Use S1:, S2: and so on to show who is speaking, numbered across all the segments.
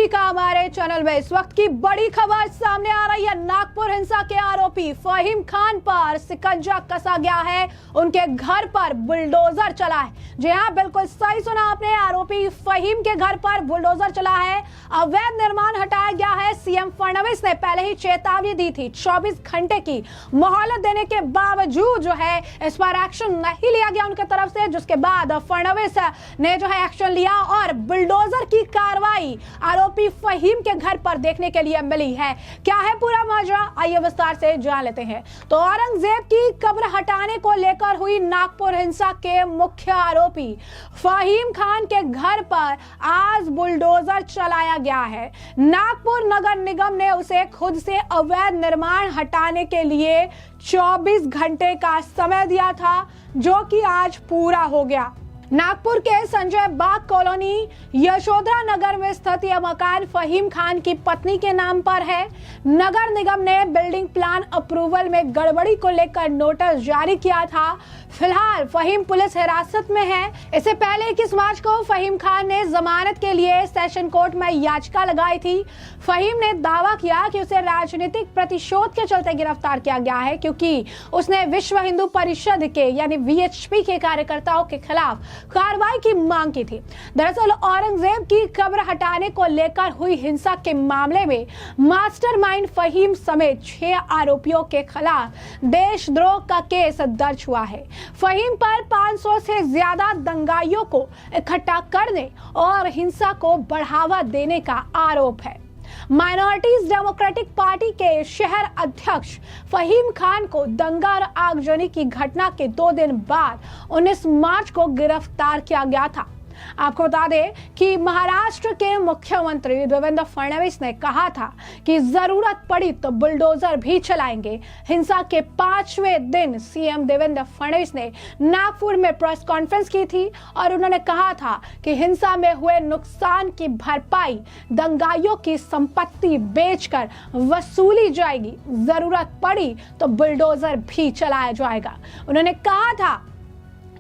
S1: सभी का हमारे चैनल में इस वक्त की बड़ी खबर सामने आ रही है। नागपुर हिंसा के आरोपी फहीम खान पर शिकंजा कसा गया है, उनके घर पर बुलडोजर चला है। जी हाँ, बिल्कुल सही सुना आपने, आरोपी फहीम के घर पर बुलडोजर चला है। अवैध निर्माण हटाया गया है। सीएम फडणवीस ने पहले ही चेतावनी दी थी, 24 घंटे की मोहलत देने के बावजूद जो है इस पर एक्शन नहीं लिया गया उनके तरफ से, जिसके बाद फडणवीस ने जो है एक्शन लिया और बुलडोजर की कार्रवाई आरोपी फहीम के घर पर देखने के लिए मिली है। क्या है पूरा माजरा, आइए विस्तार से जान लेते हैं। तो औरंगजेब की कब्र हटाने को लेकर हुई नागपुर हिंसा के मुख्य आरोपी फहीम खान के घर पर आज बुलडोजर चलाया गया है। नागपुर नगर निगम ने उसे खुद से अवैध निर्माण हटाने के लिए 24 घंटे का समय दिया था, जो कि आज पूरा हो गया। नागपुर के संजय बाग कॉलोनी यशोधरा नगर में स्थित यह मकान फहीम खान की पत्नी के नाम पर है। नगर निगम ने बिल्डिंग प्लान अप्रूवल में गड़बड़ी को लेकर नोटिस जारी किया था। फिलहाल फहीम पुलिस हिरासत में है। इससे पहले 21 मार्च को फहीम खान ने जमानत के लिए सेशन कोर्ट में याचिका लगाई थी। फहीम ने दावा किया कि उसे राजनीतिक प्रतिशोध के चलते गिरफ्तार किया गया है, क्योंकि उसने विश्व हिंदू परिषद के यानी वीएचपी के कार्यकर्ताओं के खिलाफ कार्रवाई की मांग की थी। दरअसल औरंगजेब की कब्र हटाने को लेकर हुई हिंसा के मामले में मास्टरमाइंड फहीम समेत 6 आरोपियों के खिलाफ देशद्रोह का केस दर्ज हुआ है। फहीम पर 500 से ज्यादा दंगाइयों को इकट्ठा करने और हिंसा को बढ़ावा देने का आरोप है। माइनॉरिटीज डेमोक्रेटिक पार्टी के शहर अध्यक्ष फहीम खान को दंगा और आगजनी की घटना के 2 दिन बाद 19 मार्च को गिरफ्तार किया गया था। आपको बता दें कि महाराष्ट्र के मुख्यमंत्री देवेंद्र फडणवीस ने कहा था कि जरूरत पड़ी तो बुलडोजर भी चलाएंगे। हिंसा के 5वें दिन सीएम देवेंद्र फडणवीस ने नागपुर में प्रेस कॉन्फ्रेंस की थी और उन्होंने कहा था कि हिंसा में हुए नुकसान की भरपाई दंगाइयों की संपत्ति बेचकर वसूली जाएगी। जरूरत पड़ी तो बुलडोजर भी चलाया जाएगा। उन्होंने कहा था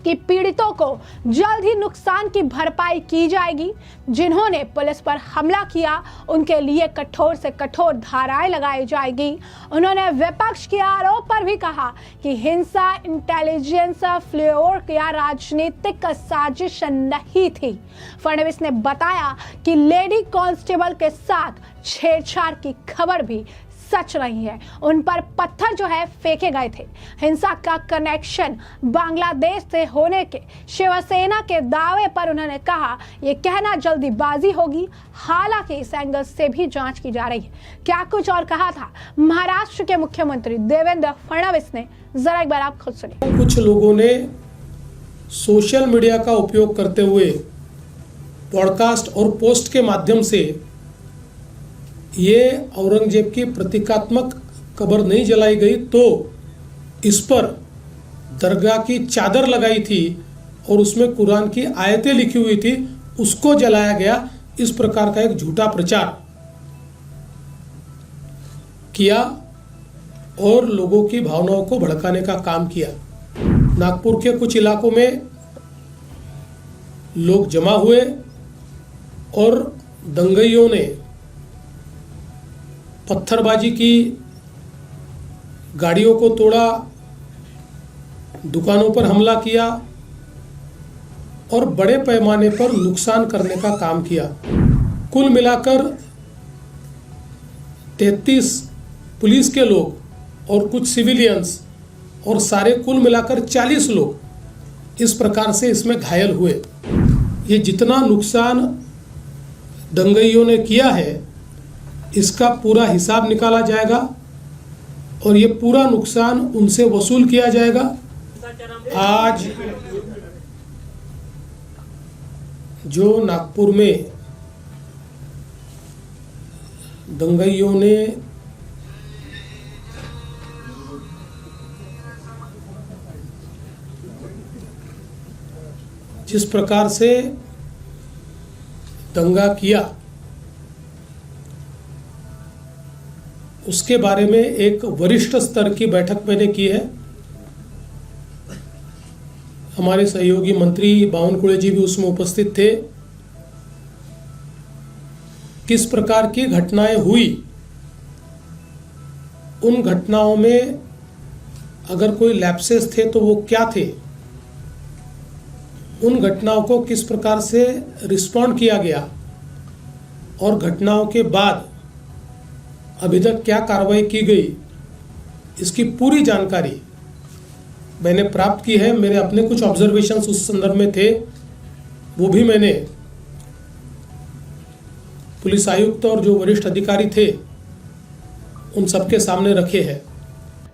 S1: कि पीड़ितों को जल्द ही नुकसान की भरपाई की जाएगी। जिन्होंने पुलिस पर हमला किया उनके लिए कठोर से कठोर धाराएं लगाई जाएगी। उन्होंने विपक्ष के आरोप पर भी कहा कि हिंसा इंटेलिजेंस फ्लेवर या राजनीतिक साजिश नहीं थी। फडणवीस ने बताया कि लेडी कांस्टेबल के साथ छेड़छाड़ की खबर भी सच नहीं है। उन पर पत्थर जो है फेंके गए थे। हिंसा का कनेक्शन बांग्लादेश से होने के शिवसेना के दावे पर उन्होंने कहा यह कहना जल्दीबाजी होगी। हालांकि इस एंगल से भी जांच की जा रही है। क्या कुछ और कहा था महाराष्ट्र के मुख्यमंत्री देवेंद्र फडणवीस ने, जरा एक बार आप खुद सुनिए।
S2: कुछ लोगों ने सोशल मीडिया का उपयोग करते हुए पॉडकास्ट और पोस्ट के माध्यम से ये औरंगजेब की प्रतीकात्मक कब्र नहीं जलाई गई तो इस पर दरगाह की चादर लगाई थी और उसमें कुरान की आयतें लिखी हुई थी, उसको जलाया गया। इस प्रकार का एक झूठा प्रचार किया और लोगों की भावनाओं को भड़काने का काम किया। नागपुर के कुछ इलाकों में लोग जमा हुए और दंगइयों ने पत्थरबाजी की, गाड़ियों को तोड़ा, दुकानों पर हमला किया और बड़े पैमाने पर नुकसान करने का काम किया। कुल मिलाकर 33 पुलिस के लोग और कुछ सिविलियंस और सारे कुल मिलाकर 40 लोग इस प्रकार से इसमें घायल हुए। ये जितना नुकसान दंगइयों ने किया है इसका पूरा हिसाब निकाला जाएगा और ये पूरा नुकसान उनसे वसूल किया जाएगा। आज जो नागपुर में दंगइयों ने जिस प्रकार से दंगा किया उसके बारे में एक वरिष्ठ स्तर की बैठक मैंने की है। हमारे सहयोगी मंत्री बावनकुळे जी भी उसमें उपस्थित थे। किस प्रकार की घटनाएं हुई, उन घटनाओं में अगर कोई लैप्सेस थे तो वो क्या थे, उन घटनाओं को किस प्रकार से रिस्पॉन्ड किया गया और घटनाओं के बाद अभी तक क्या कार्रवाई की गई, इसकी पूरी जानकारी मैंने प्राप्त की है। मेरे अपने कुछ ऑब्जर्वेशंस उस संदर्भ में थे, वो भी मैंने पुलिस आयुक्त और जो वरिष्ठ अधिकारी थे उन सबके सामने रखे हैं।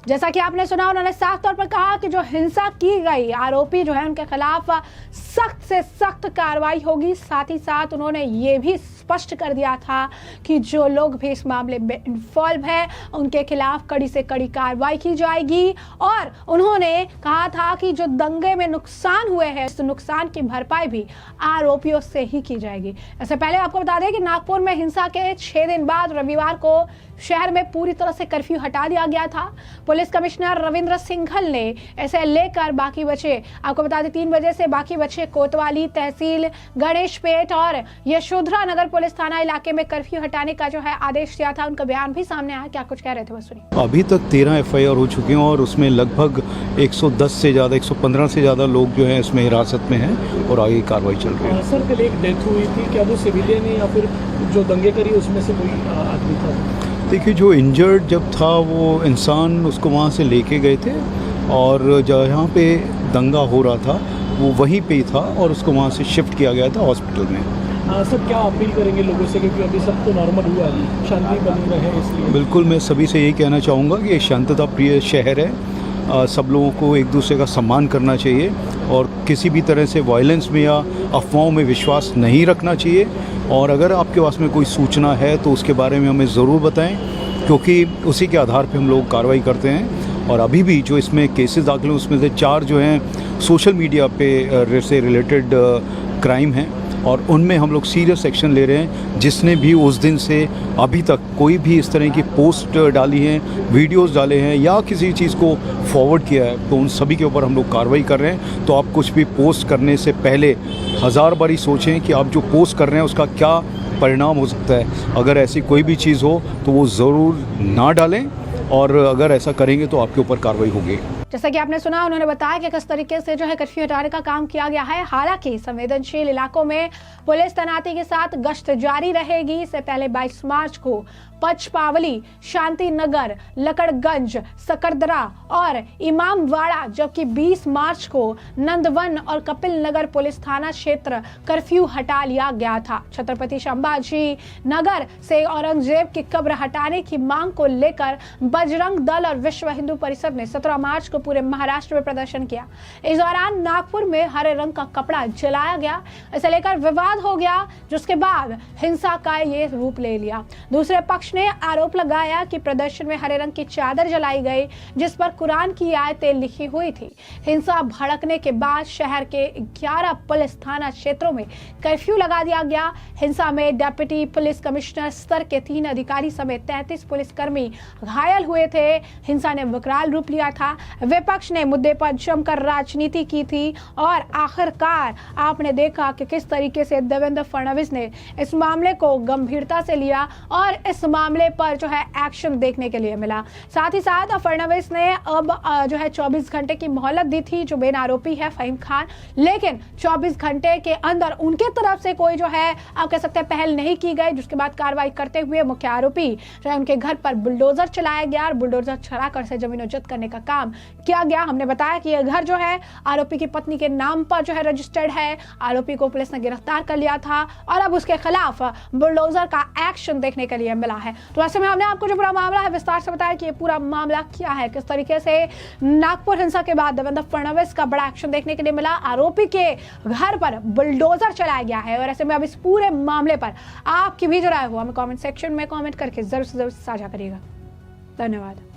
S1: जैसा कि आपने सुना, उन्होंने साफ तौर पर कहा कि जो हिंसा की गई, आरोपी जो है उनके खिलाफ सख्त से सख्त कार्रवाई होगी। साथ ही साथ उन्होंने ये भी स्पष्ट कर दिया था कि जो लोग भी इस मामले में इन्वॉल्व है उनके खिलाफ कड़ी से कड़ी कार्रवाई की जाएगी। और उन्होंने कहा था कि जो दंगे में नुकसान हुए हैं उस नुकसान की भरपाई भी आरोपियों से ही की जाएगी। इससे पहले आपको बता दें कि नागपुर में हिंसा के 6 दिन बाद रविवार को शहर में पूरी तरह से कर्फ्यू हटा दिया गया था। पुलिस कमिश्नर रविंद्र सिंघल ने इसे लेकर बाकी बचे, आपको बता दें 3 बजे से बाकी बचे कोतवाली तहसील, गणेशपेट और यशोधरा नगर पुलिस थाना इलाके में कर्फ्यू हटाने का जो है आदेश दिया था। उनका बयान भी सामने आया, क्या कुछ कह रहे थे बस सुनिए।
S3: अभी तक 13 एफआईआर हो चुके हैं और उसमें लगभग 110 से ज़्यादा 115 से ज़्यादा लोग जो हैं इसमें हिरासत में हैं और आगे कार्रवाई चल रही है।
S4: सर, कल एक डेथ हुई थी, क्या वो सिविलियन है या फिर जो दंगे करी उसमें से कोई आदमी था?
S3: देखिए, जो इंजर्ड जब था वो इंसान उसको वहाँ से लेके गए थे और जहाँ पे दंगा हो रहा था वो वहीं पे ही था और उसको वहाँ से शिफ्ट किया गया था हॉस्पिटल में।
S4: सर, क्या अपील करेंगे लोगों से, क्योंकि अभी सब तो नॉर्मल हुआ है, शांति बनी रहे इसलिए?
S3: बिल्कुल, मैं सभी से यही कहना चाहूँगा कि ये शांतता प्रिय शहर है। सब लोगों को एक दूसरे का सम्मान करना चाहिए और किसी भी तरह से वायलेंस में या अफवाहों में विश्वास नहीं रखना चाहिए। और अगर आपके पास में कोई सूचना है तो उसके बारे में हमें ज़रूर बताएं, क्योंकि उसी के आधार पे हम लोग कार्रवाई करते हैं। और अभी भी जो इसमें केसेस दाखिल हैं उसमें से 4 जो हैं सोशल मीडिया पे से रिलेटेड क्राइम हैं और उनमें हम लोग सीरियस एक्शन ले रहे हैं। जिसने भी उस दिन से अभी तक कोई भी इस तरह की पोस्ट डाली हैं, वीडियोस डाले हैं या किसी चीज़ को फॉरवर्ड किया है तो उन सभी के ऊपर हम लोग कार्रवाई कर रहे हैं। तो आप कुछ भी पोस्ट करने से पहले 1000 बारी सोचें कि आप जो पोस्ट कर रहे हैं उसका क्या परिणाम हो सकता है। अगर ऐसी कोई भी चीज़ हो तो वो ज़रूर ना डालें और अगर ऐसा करेंगे तो आपके ऊपर कार्रवाई होगी।
S1: जैसा कि आपने सुना, उन्होंने बताया कि किस तरीके से जो है कर्फ्यू हटाने का काम किया गया है। हालांकि संवेदनशील इलाकों में पुलिस तैनाती के साथ गश्त जारी रहेगी। इससे पहले 22 मार्च को पचपावली, शांति नगर, लकड़गंज, सकरदरा और इमामवाड़ा, जबकि 20 मार्च को नंदवन और कपिल नगर पुलिस थाना क्षेत्र कर्फ्यू हटा लिया गया था। छत्रपति संभाजी नगर से औरंगजेब की कब्र हटाने की मांग को लेकर बजरंग दल और विश्व हिंदू परिषद ने 17 मार्च को पूरे महाराष्ट्र में प्रदर्शन किया। इस दौरान नागपुर में हरे रंग का कपड़ा जलाया गया, इसे लेकर विवाद हो गया, जिसके बाद हिंसा का ये रूप ले लिया। दूसरे पक्ष ने आरोप लगाया कि प्रदर्शन में हरे रंग की चादर जलाई गई जिस पर कुरान की आयतें लिखी हुई थी। हिंसा भड़कने के बाद शहर के 11 पुलिस थाना क्षेत्रों में कर्फ्यू लगा दिया गया। हिंसा में डिप्टी पुलिस कमिश्नर स्तर के 3 अधिकारी समेत 33 पुलिसकर्मी घायल हुए थे। हिंसा ने विकराल रूप लिया था। विपक्ष ने मुद्दे पर जमकर राजनीति की थी और आखिरकार आपने देखा कि किस तरीके से देवेंद्र फडणवीस ने इस मामले को गंभीरता से लिया और इस मामले पर जो है एक्शन देखने के लिए मिला। साथ ही साथ फडणवीस ने अब जो है 24 घंटे की मोहलत दी थी जो मेन आरोपी है फहीम खान, लेकिन 24 घंटे के अंदर उनके तरफ से कोई जो है आप कह सकते हैं पहल नहीं की गई, जिसके बाद कार्रवाई करते हुए मुख्य आरोपी जो है उनके घर पर बुलडोजर चलाया गया और बुलडोजर चलाकर से जमीन जब्त करने का काम किया गया। हमने बताया कि यह घर जो है आरोपी की पत्नी के नाम पर जो है रजिस्टर्ड है। आरोपी को पुलिस ने गिरफ्तार कर लिया था और अब उसके खिलाफ बुलडोजर का एक्शन देखने के लिए मिला है। तो ऐसे में हमने आपको जो पूरा मामला है विस्तार से बताया कि ये पूरा मामला क्या है, किस तरीके से नागपुर हिंसा के बाद देवेंद्र फडणवीस का बड़ा एक्शन देखने के लिए मिला, आरोपी के घर पर बुलडोजर चलाया गया है। और ऐसे में अब इस पूरे मामले पर आपकी भी जो राय हो हमें कमेंट सेक्शन में कमेंट करके जरूर से जरूर साझा करिएगा। धन्यवाद।